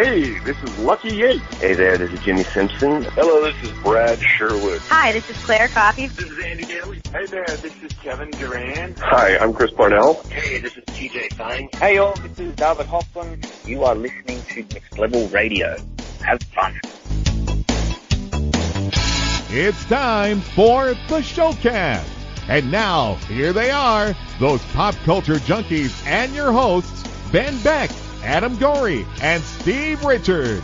Hey, this is Lucky Yates. Hey there, this is Jimmy Simpson. Hello, this is Brad Sherwood. Hi, this is Claire Coffey. This is Andy Daly. Hey there, this is Kevin Durand. Hi, I'm Chris Parnell. Hey, this is TJ Fine. Hey y'all, this is David Hoffman. You are listening to Next Level Radio. Have fun. It's time for the Showcast. And now, here they are, those pop culture junkies and your hosts, Ben Beck, Adam Gorey, and Steve Richards.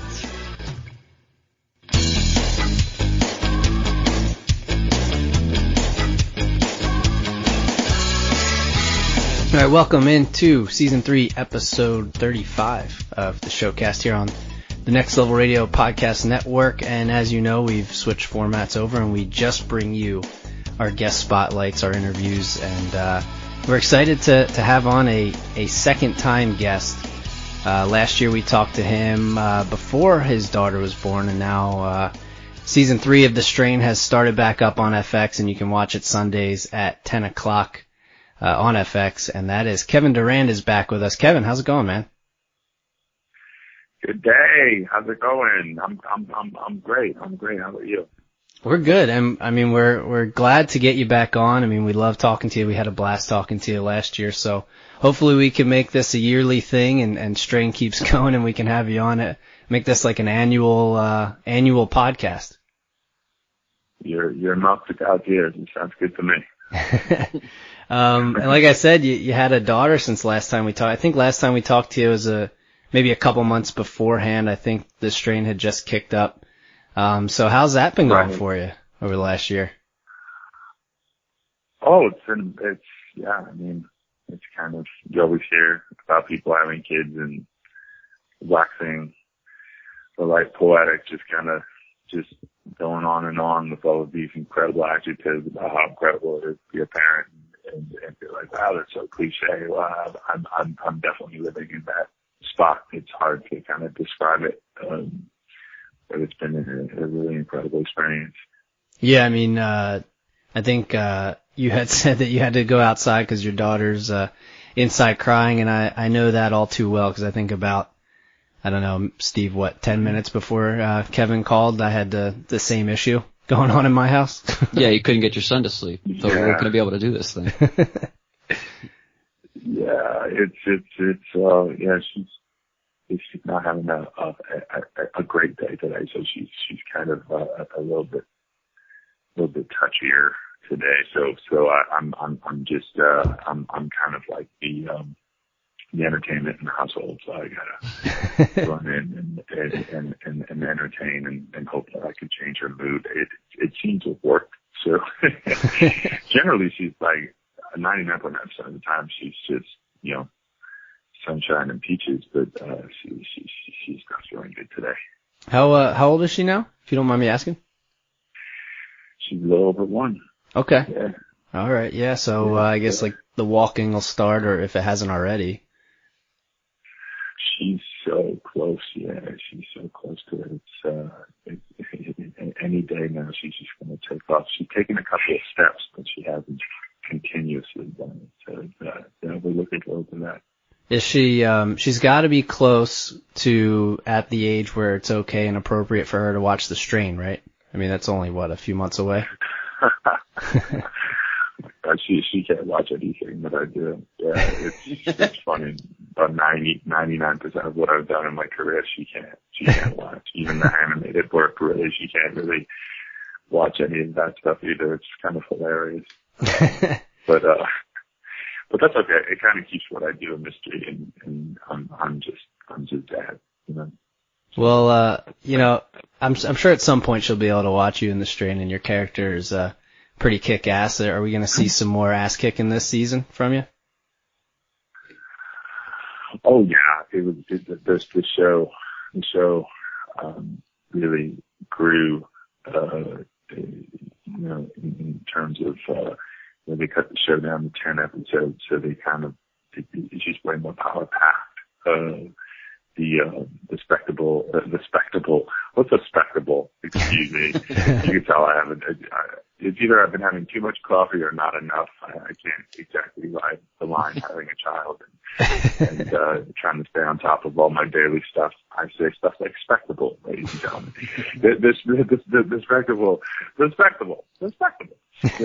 All right, welcome into Season 3, Episode 35 of the Showcast here on the Next Level Radio Podcast Network. And as you know, we've switched formats over and we just bring you our guest spotlights, our interviews, and we're excited to have on a second-time guest. Last year we talked to him before his daughter was born, and now Season 3 of The Strain has started back up on FX, and you can watch it Sundays at 10 o'clock on FX, and that is Kevin Durand is back with us. Kevin, how's it going, man? Good day. How's it going? I'm great. I'm great. How about you? We're good, and I mean we're glad to get you back on. I mean, we love talking to you. We had a blast talking to you last year, so hopefully we can make this a yearly thing, and Strain keeps going, and we can have you on it. Make this like an annual podcast. You're not the out here. It sounds good to me. And like I said, you had a daughter since last time we talked. I think last time we talked to you was maybe a couple months beforehand. I think the Strain had just kicked up. So how's that been going for you over the last year? Oh, it's kind of, you always hear about people having kids and waxing the light poetic, just going on and on with all of these incredible adjectives about how incredible it is to be a parent, and feel like, wow, that's so cliche. Well, I'm definitely living in that spot. It's hard to kind of describe it. But it's been a really incredible experience. Yeah, I mean, I think you had said that you had to go outside because your daughter's inside crying, and I know that all too well because I think about, I don't know, Steve, 10 minutes before Kevin called, I had the same issue going on in my house. Yeah, you couldn't get your son to sleep, so we're going to be able to do this thing. Yeah, she's not having a great day today, so she's kind of a little bit touchier today. So I'm kind of like the entertainment in the household. So I gotta run in and entertain and hope that I can change her mood. It seems to have worked. So generally she's like 99.9% of the time she's just, sunshine and peaches, but she's not feeling good today. How old is she now, if you don't mind me asking? She's a little over 1. Okay. Yeah. All right. Yeah. So I guess like the walking will start, or if it hasn't already. She's so close. Yeah, she's so close to it. It's any day now. She's just going to take off. She's taken a couple of steps, but she hasn't continuously done it. So we're looking forward to that. Is she, she's got to be close to at the age where it's okay and appropriate for her to watch The Strain, right? I mean, that's only, a few months away? She can't watch anything that I do. Yeah, it's funny. About 99% of what I've done in my career, she can't watch. Even the animated work, really, she can't really watch any of that stuff either. It's kind of hilarious. But that's okay. It kind of keeps what I do a mystery, and I'm just dad, Well, I'm sure at some point she'll be able to watch you in The Strain, and your character is pretty kick-ass. Are we going to see some more ass-kicking this season from you? Oh yeah, the show really grew, in terms of. They cut the show down to 10 episodes, so they it's just way more power packed. The spectacle. What's a spectacle? Excuse me. You can tell I haven't. it's either I've been having too much coffee or not enough. I can't exactly ride the line having a child and trying to stay on top of all my daily stuff. I say stuff like spectacle, ladies and gentlemen. The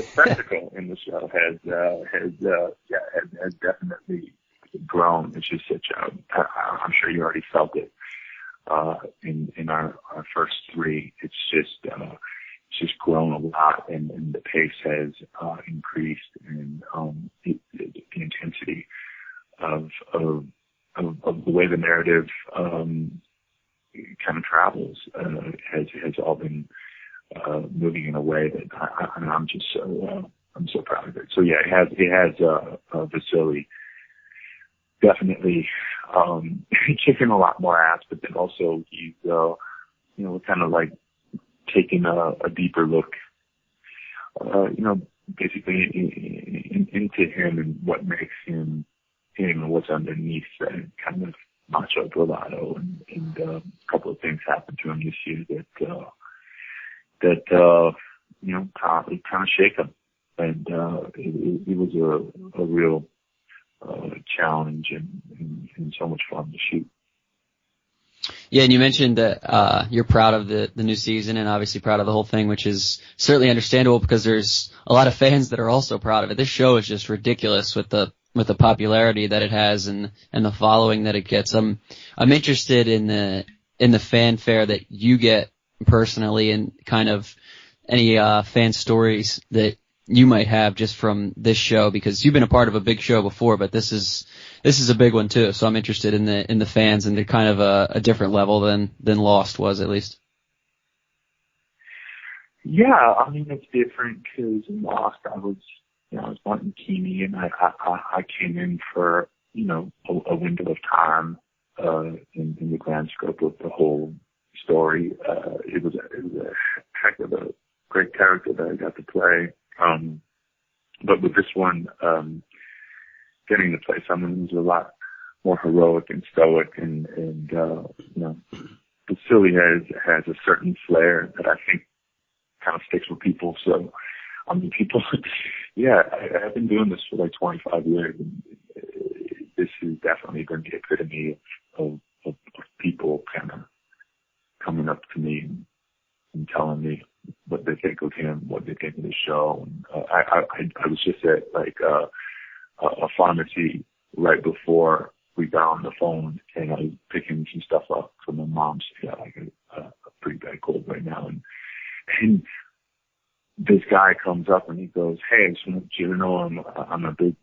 spectacle in the show has definitely grown. It's just such I'm sure you already felt it in our first three. It's just grown a lot, and the pace has increased, and the intensity of the way the narrative kind of travels has all been moving in a way that I'm just I'm so proud of it. So yeah, it has Vasily definitely kicking a lot more ass, but then also he's kind of like taking a deeper look, basically into him and what makes him and what's underneath that kind of macho bravado, and a couple of things happened to him this year that kind of shake him, and it was a real challenge and so much fun to shoot. Yeah, and you mentioned that you're proud of the new season and obviously proud of the whole thing, which is certainly understandable because there's a lot of fans that are also proud of it. This show is just ridiculous with the popularity that it has and the following that it gets. I'm interested in the fanfare that you get personally, and kind of any fan stories that you might have just from this show, because you've been a part of a big show before, but this is a big one too. So I'm interested in the fans, and they're kind of a different level than Lost was, at least. Yeah, I mean, it's different because in Lost I was Martin Keeney, and I came in for a window of time in the grand scope of the whole story. It was a heck of a great character that I got to play. But with this one, getting to play someone who's a lot more heroic and stoic, and Vasily has a certain flair that I think kind of sticks with people. So, I mean, I've been doing this for like 25 years, and this has definitely been the epitome of people kind of coming up to me and telling me what they think of him, what they think of the show. And I was just at like a pharmacy right before we got on the phone, and I was picking some stuff up for my mom. She's got like a pretty bad cold right now, and this guy comes up and he goes, "Hey, I just want you to know I'm a big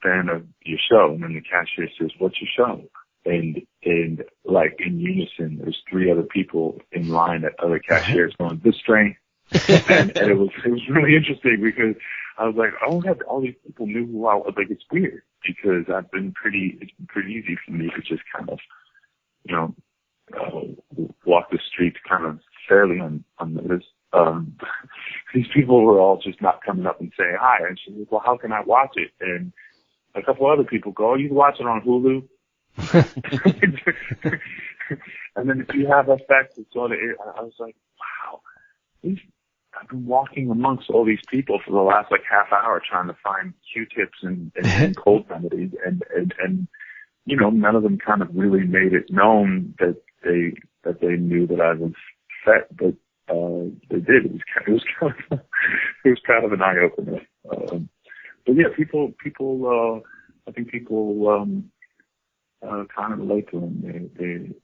fan of your show." And then the cashier says, "What's your show?" And like in unison, there's three other people in line at other cashiers going, "This strain." and it was really interesting because I was like, all these people knew who I was. Like, it's weird because it's been pretty easy for me to just kind of, walk the streets kind of fairly unnoticed. These people were all just not coming up and saying hi. And she was, "Well, how can I watch it?" And a couple other people go, "Oh, you can watch it on Hulu." And then if you have FX, it's on it. I was like, wow, I've been walking amongst all these people for the last like half hour trying to find Q-tips and cold remedies, and none of them kind of really made it known that they knew that I was fat, but they did. It was kind of an eye opener. But yeah, people I think people kind of relate to him.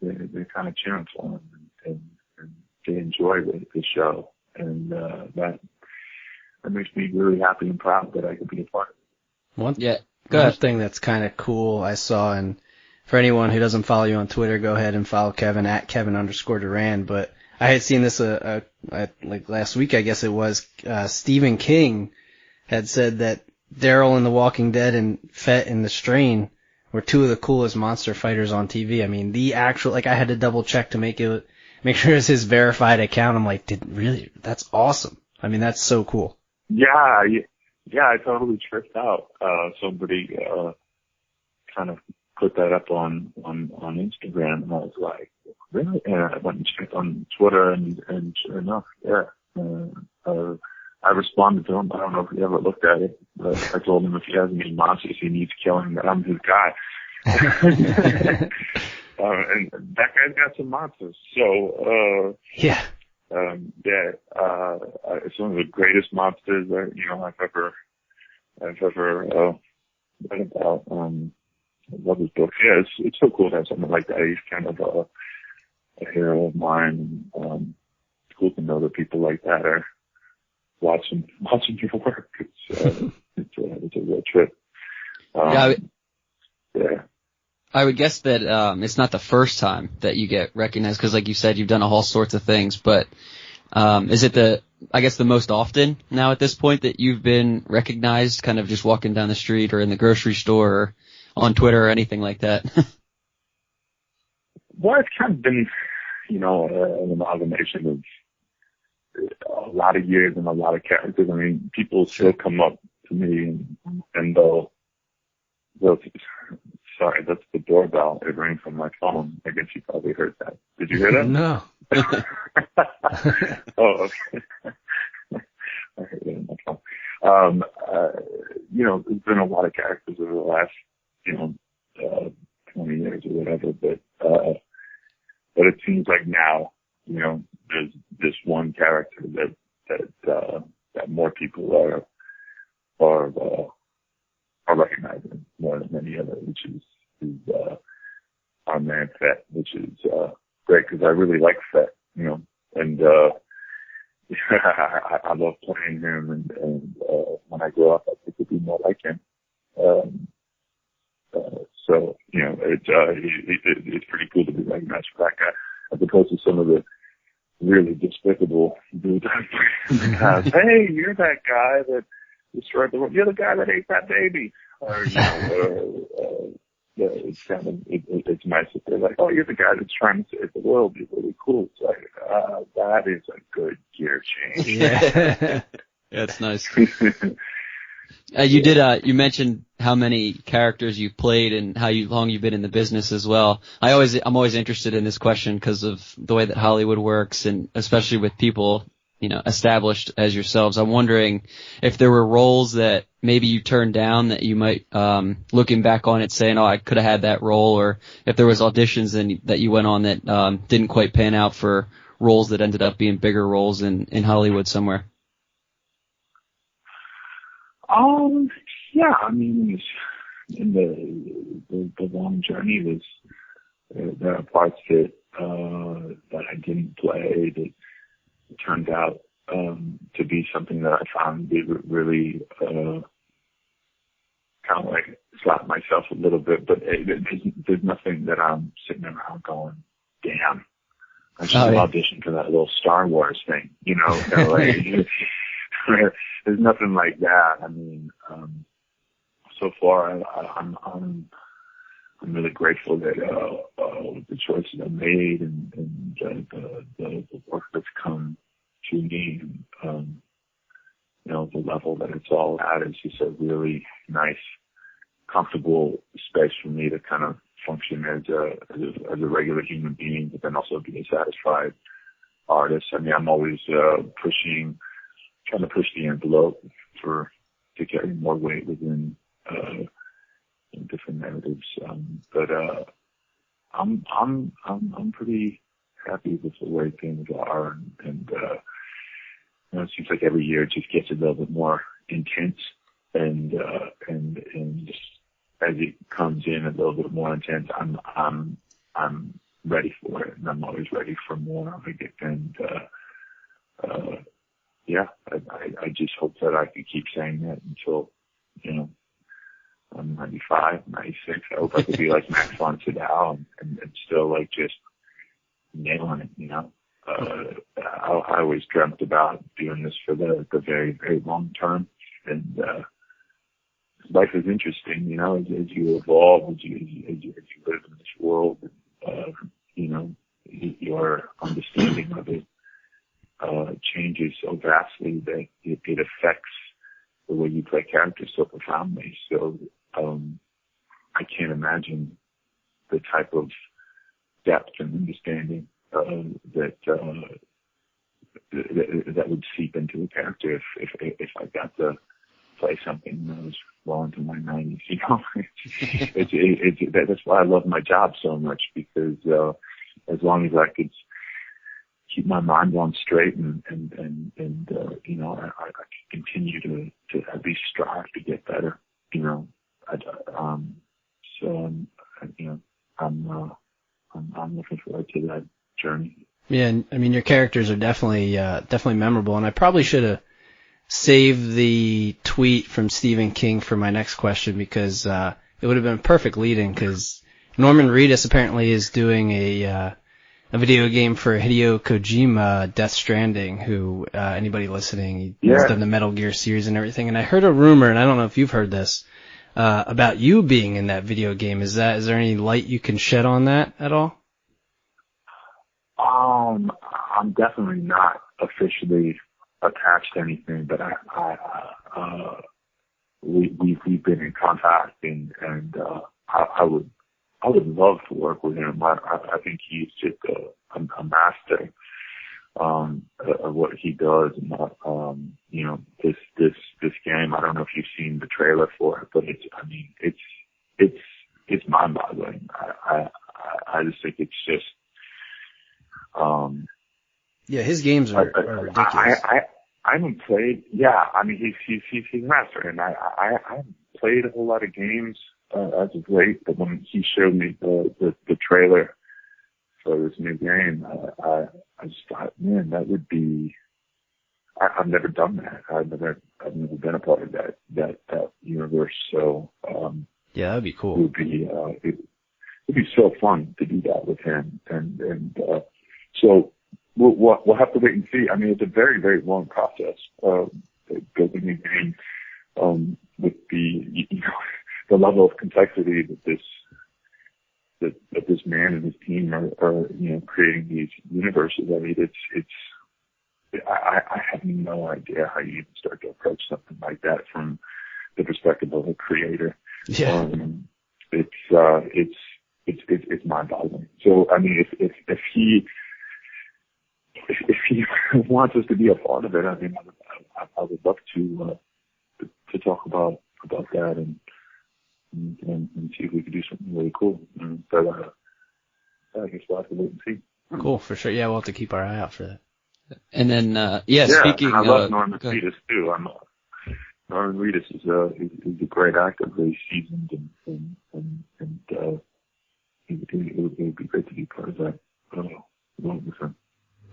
They're kind of cheering for him, and they enjoy the show, and that makes me really happy and proud that I could be a part of it. One thing that's kind of cool I saw, and for anyone who doesn't follow you on Twitter, go ahead and follow Kevin at Kevin_Durand. But I had seen this like last week, I guess it was. Stephen King had said that Daryl in The Walking Dead and Fett in The Strain were two of the coolest monster fighters on TV. I mean, the actual, like, I had to double check to make sure it's his verified account. I'm like, that's awesome. I mean, that's so cool. Yeah, I totally tripped out. Somebody kind of put that up on Instagram, and I was like, really? And I went and checked on Twitter, and sure enough, yeah. I responded to him. I don't know if he ever looked at it, but I told him if he has any monsters he needs killing, that I'm his guy. And that guy's got some monsters. So, it's one of the greatest monsters that, I've ever read about. I love his books. Yeah, it's so cool to have something like that. He's kind of a hero of mine. It's cool to know that people like that are watching your work. It's a real trip. I would guess that it's not the first time that you get recognized, because like you said, you've done all sorts of things, but is it the most often now at this point that you've been recognized, kind of just walking down the street or in the grocery store or on Twitter or anything like that? Well, it's kind of been, an amalgamation of a lot of years and a lot of characters. I mean, people still come up to me and they'll sorry, that's the doorbell. It rang from my phone. I guess you probably heard that. Did you hear that? No. Oh, okay. I heard it on my phone. There's been a lot of characters over the last, 20 years or whatever, but it seems like now, there's this one character that more people are recognizing more than any other, which is our man Fett, which is great because I really like Fett, and I love playing him, and when I grow up, I think it'd be more like him. So it's pretty cool to be recognized for that guy, as opposed to some of the really despicable dudes I've played in the past. Hey, you're that guy that destroyed the world. You're the guy that ate that baby. Or, it's kind of, it's nice if they're like, oh, you're the guy that's trying to save the world. You're really cool. It's like, that is a good gear change. Yeah. That's nice. You mentioned how many characters you've played and how long you've been in the business as well. I'm always interested in this question because of the way that Hollywood works, and especially with people, established as yourselves. I'm wondering if there were roles that maybe you turned down that you might, looking back on it, saying, oh, I could have had that role, or if there was auditions that you went on that, didn't quite pan out for roles that ended up being bigger roles in Hollywood somewhere. Yeah, I mean, in the long journey there are parts that I didn't play that turned out to be something that I found really kind of like slap myself a little bit, but there's nothing that I'm sitting around going, damn, I should audition for that little Star Wars thing, kind of like, there's nothing like that. I mean, so far I'm really grateful that the choices I made and the work that's come to me, the level that it's all at is just a really nice, comfortable space for me to kind of function as a regular human being, but then also be a satisfied artist. I mean, I'm always trying to push the envelope to carry more weight within different narratives. But I'm pretty happy with the way things are, and it seems like every year it just gets a little bit more intense, and as it comes in a little bit more intense, I'm ready for it, and I'm always ready for more of it. And I just hope that I can keep saying that until I'm 95, 96. I hope I could be like Max von Sydow and still like just nailing it. I always dreamt about doing this for the very, very long term, and life is interesting, as you evolve, as you live in this world, your understanding of it changes so vastly that it affects the way you play characters so profoundly. So I can't imagine the type of depth and understanding that that would seep into a character if I got to play something that was well into my 90s. You know, that's why I love my job so much, because as long as I could keep my mind on straight and you know, I can continue to at least strive to get better. You know, so you know, I'm looking forward to that journey. Yeah, I mean, your characters are definitely memorable, and I probably should have saved the tweet from Stephen King for my next question, because it would have been a perfect lead-in, because Norman Reedus apparently is doing a video game for Hideo Kojima, Death Stranding, who, anybody listening, he's done the Metal Gear series and everything, and I heard a rumor, and I don't know if you've heard this, about you being in that video game. Is there any light you can shed on that at all? I'm definitely not officially attached to anything, but we've been in contact, and I would love to work with him. I think he's just a master of what he does, and you know, this game. I don't know if you've seen the trailer for it, but it's mind-boggling. I just think it's just. Yeah, his games are ridiculous. I haven't played. Yeah, I mean, he's a master, and I haven't played a whole lot of games as of late. But when he showed me the trailer for this new game, I just thought, man, that would be. I've never done that. I've never been a part of that universe. So yeah, that'd be cool. It'd be so fun to do that with him, and so. We'll have to wait and see. I mean, it's a very, very long process building a game with the level of complexity that this man and his team are creating these universes. I mean, I have no idea how you even start to approach something like that from the perspective of a creator. Yeah. It's mind-boggling. So, I mean, if he wants us to be a part of it, I mean, I would love to talk about that and see if we could do something really cool. But I guess we'll have to wait and see. Cool, for sure. Yeah, we'll have to keep our eye out for that. And then, speaking I love Norman Reedus too. Norman Reedus is a great actor, very seasoned, and it would be great to be part of that role with him.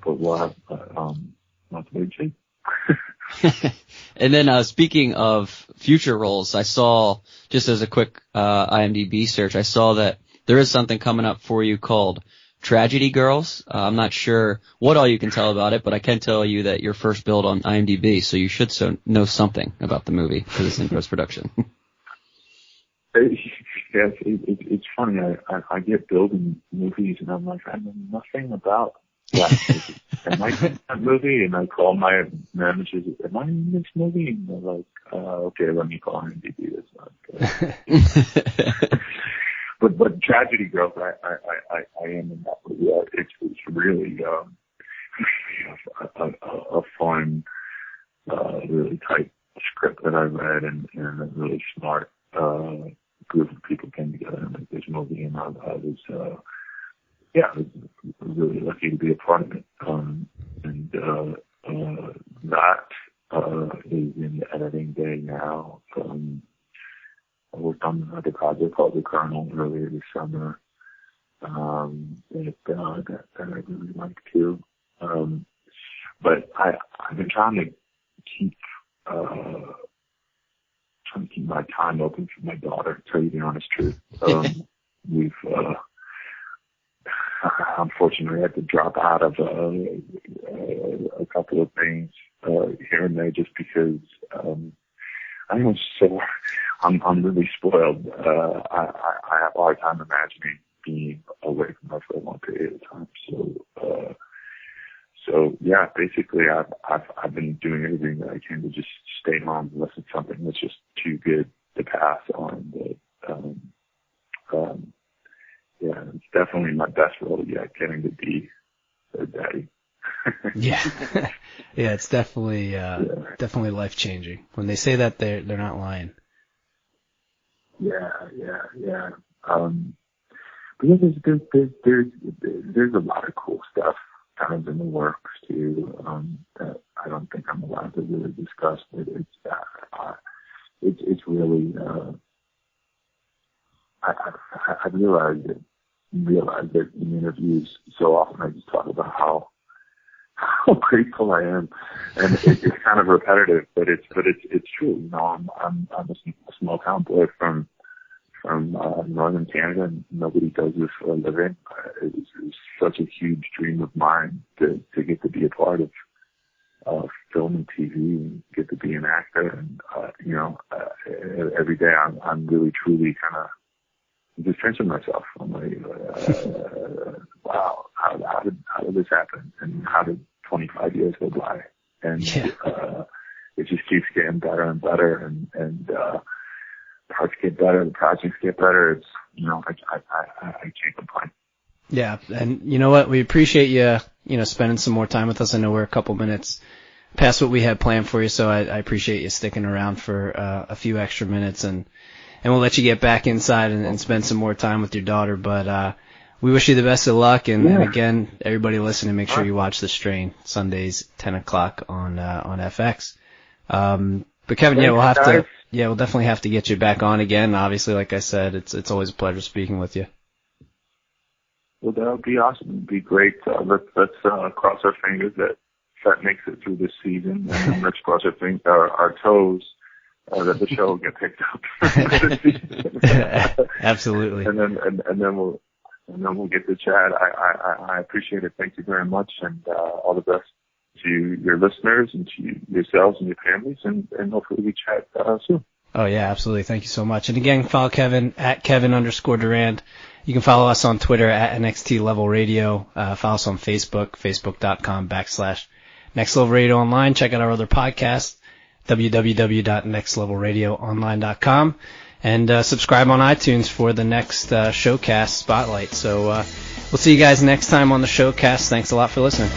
But we'll have to wait and see. And then, speaking of future roles, I saw, just as a quick IMDb search, I saw that there is something coming up for you called Tragedy Girls. I'm not sure what all you can tell about it, but I can tell you that your first build on IMDb, so you should know something about the movie because it's in post-production. Yes, it's funny. I get building movies, and I'm like, I know nothing about that. Am I in that movie? And I call my managers, am I in this movie? And they're like, okay, let me call IMDb. That's not good. But Tragedy Girls, I am in that movie. It's really a fun, really tight script that I read, and a really smart group of people came together to make this movie, and I was really lucky to be a part of it. And that is in the editing day now. I worked on another project called The Colonel earlier this summer that I really liked too. But I've been trying to keep my time open for my daughter, to tell you the honest truth. Unfortunately, I had to drop out of a couple of things here and there just because I'm really spoiled. I have a hard time imagining being away from her for a long period of time. So yeah, basically I've been doing everything that I can to just stay home unless it's something that's just too good to pass on. But yeah, it's definitely my best role yet, getting to be her daddy. Yeah. Yeah, it's definitely life changing. When they say that, they're not lying. Yeah. But yeah, there's a lot of cool stuff kind of in the works too, that I don't think I'm allowed to really discuss, but it's really, I realized that in interviews so often I just talk about how grateful I am, and it's kind of repetitive, but it's true. You know, I'm a small town boy from northern Canada, and nobody does this for a living. It was such a huge dream of mine to get to be a part of film and TV and get to be an actor. And every day I'm really truly kind of just pinching myself. I'm like, wow, how did this happen? And how did 25 years go by? And it just keeps getting better and better, and parts get better, the projects get better. It's, I can't complain. Yeah, and you know what? We appreciate you, spending some more time with us. I know we're a couple minutes past what we had planned for you, so I appreciate you sticking around for a few extra minutes, and we'll let you get back inside and spend some more time with your daughter. But we wish you the best of luck, and again, everybody listening, make sure you watch The Strain Sundays 10 o'clock on FX. But Kevin, we'll definitely have to get you back on again. Obviously, like I said, it's always a pleasure speaking with you. Well, that would be awesome. It'd be great. Let's cross our fingers that makes it through this season, and then let's cross our toes that the show will get picked up. Absolutely. And then we'll get to chat. I appreciate it. Thank you very much, and all the best to your listeners and to yourselves and your families, and hopefully we chat soon. Oh yeah, absolutely. Thank you so much. And again, follow Kevin at Kevin_Durand. You can follow us on Twitter at NXT Level Radio. Follow us on Facebook, facebook.com/Next Level Radio Online. Check out our other podcasts, www.nextlevelradioonline.com, and subscribe on iTunes for the next Showcast Spotlight. So we'll see you guys next time on the Showcast. Thanks a lot for listening.